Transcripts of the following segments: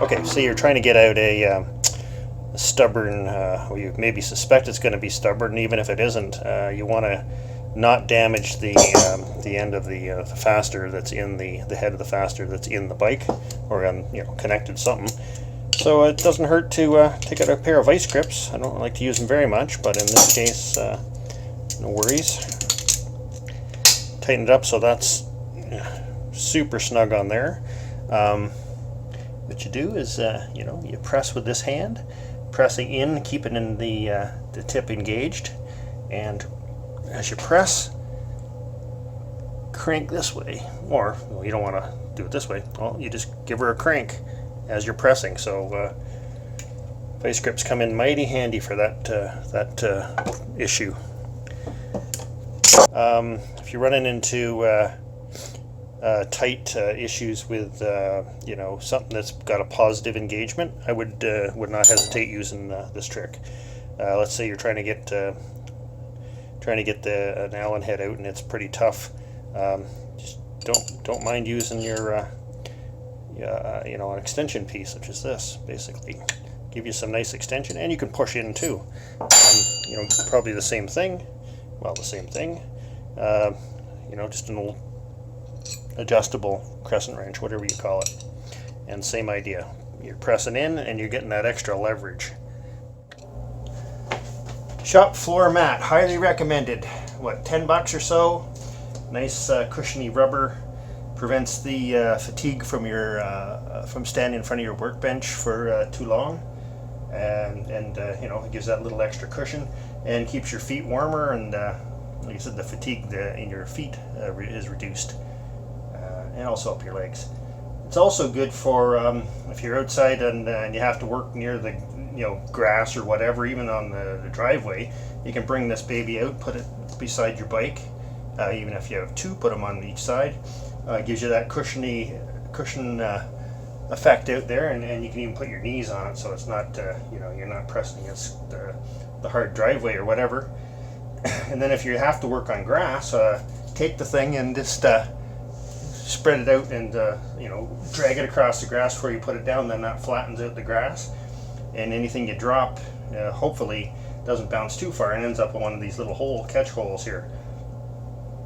Okay, so you're trying to get out a stubborn, well, you maybe suspect it's going to be stubborn, even if it isn't. You want to not damage the end of the fastener that's in the head of the fastener that's in the bike, or connected to something. So it doesn't hurt to take out a pair of vice grips. I don't like to use them very much, but in this case, no worries. Tighten it up so that's super snug on there. What you do is, you press with this hand, pressing in, keeping in the tip engaged, and as you press, crank this way. Or you don't want to do it this way. Well, you just give her a crank as you're pressing. So vice grips come in mighty handy for that issue. If you're running into tight issues with something that's got a positive engagement, I would not hesitate using this trick. Let's say you're trying to get an Allen head out and it's pretty tough. Just don't mind using your an extension piece such as this. Basically, give you some nice extension, and you can push in too. Probably the same thing. Well, the same thing. Just an old adjustable crescent wrench, whatever you call it, and same idea. You're pressing in and you're getting that extra leverage. Shop floor mat, highly recommended. What, $10 or so? Nice cushiony rubber, prevents the fatigue from your from standing in front of your workbench for too long, and it gives that little extra cushion and keeps your feet warmer, and like I said, the fatigue in your feet is reduced. And also up your legs. It's also good for if you're outside and you have to work near the grass or whatever, even on the driveway. You can bring this baby out, put it beside your bike. Even if you have two, put them on each side. Gives you that cushion effect out there, and you can even put your knees on it, so it's not you're not pressing against the hard driveway or whatever. And then if you have to work on grass, take the thing and just spread it out and drag it across the grass before you put it down. Then that flattens out the grass, and anything you drop hopefully doesn't bounce too far and ends up in one of these little catch holes here,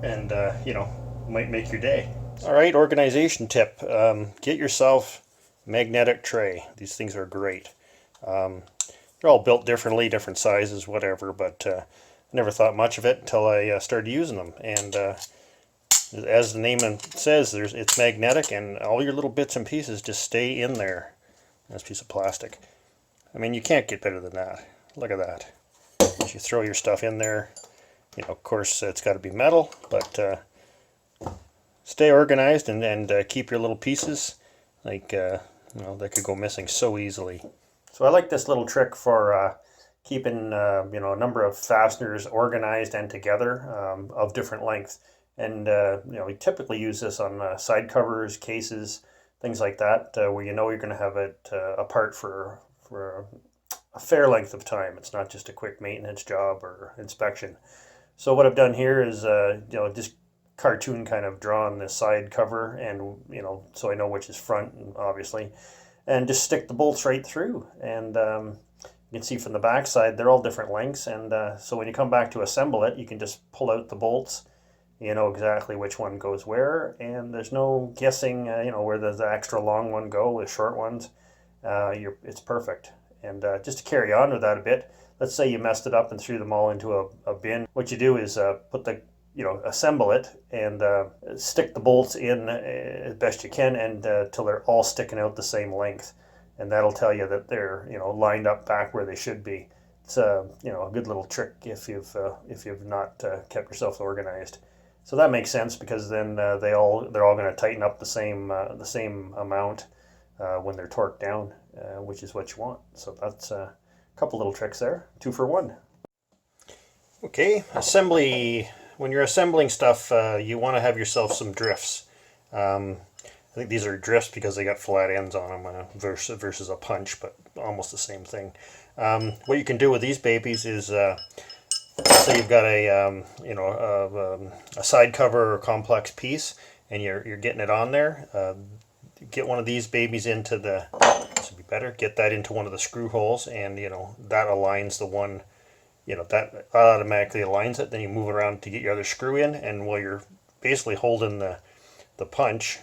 and might make your day. All right, organization tip: get yourself magnetic tray. These things are great. They're all built differently, different sizes, whatever, but I never thought much of it until I started using them. And as the name says, it's magnetic, and all your little bits and pieces just stay in there. This piece of plastic. I mean, you can't get better than that. Look at that. As you throw your stuff in there, of course, it's got to be metal, but stay organized and keep your little pieces. Like, they could go missing so easily. So I like this little trick for keeping, a number of fasteners organized and together of different length. And we typically use this on side covers, cases, things like that, where you're going to have it apart for a fair length of time. It's not just a quick maintenance job or inspection. So what I've done here is, just cartoon kind of drawn the side cover, and so I know which is front, obviously, and just stick the bolts right through. And you can see from the back side they're all different lengths, and so when you come back to assemble it, you can just pull out the bolts. You know exactly which one goes where, and there's no guessing, where does the extra long one go with short ones. It's perfect. And just to carry on with that a bit, let's say you messed it up and threw them all into a bin. What you do is assemble it and stick the bolts in as best you can, and till they're all sticking out the same length, and that'll tell you that they're lined up back where they should be. It's a good little trick if you've not kept yourself organized. So that makes sense, because then they're all going to tighten up the same amount when they're torqued down, which is what you want. So that's a couple little tricks there, 2 for 1. Okay, assembly. When you're assembling stuff, you want to have yourself some drifts. I think these are drifts because they got flat ends on them versus a punch, but almost the same thing. What you can do with these babies is, say you've got a side cover or complex piece, and you're getting it on there, get one of these babies into the, this would be better, get that into one of the screw holes, and that aligns the one, that automatically aligns it. Then you move it around to get your other screw in, and while you're basically holding the punch,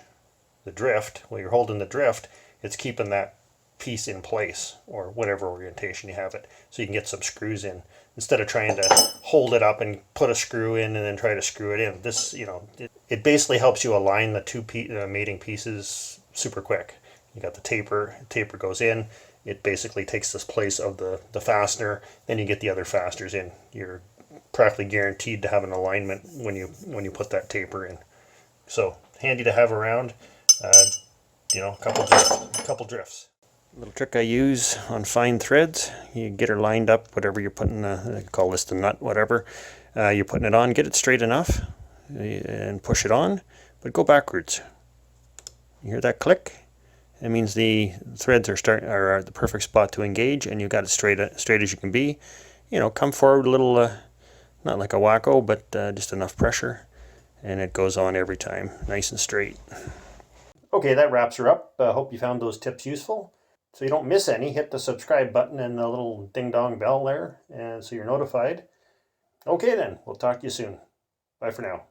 the drift, while you're holding the drift, it's keeping that piece in place, or whatever orientation you have it, so you can get some screws in instead of trying to hold it up and put a screw in and then try to screw it in. This, it basically helps you align the two mating pieces super quick. You got the taper goes in, it basically takes this place of the fastener, then you get the other fasteners in. You're practically guaranteed to have an alignment when you put that taper in. So handy to have around. A couple drifts. Little trick I use on fine threads, you get her lined up, whatever you're putting, I call this the nut, whatever, you're putting it on, get it straight enough, and push it on, but go backwards. You hear that click? It means the threads are at the perfect spot to engage, and you got it straight as you can be. Come forward a little, not like a wacko, but just enough pressure, and it goes on every time, nice and straight. Okay, that wraps her up. Hope you found those tips useful. So you don't miss any, hit the subscribe button and the little ding-dong bell there, and so you're notified. Okay then, we'll talk to you soon. Bye for now.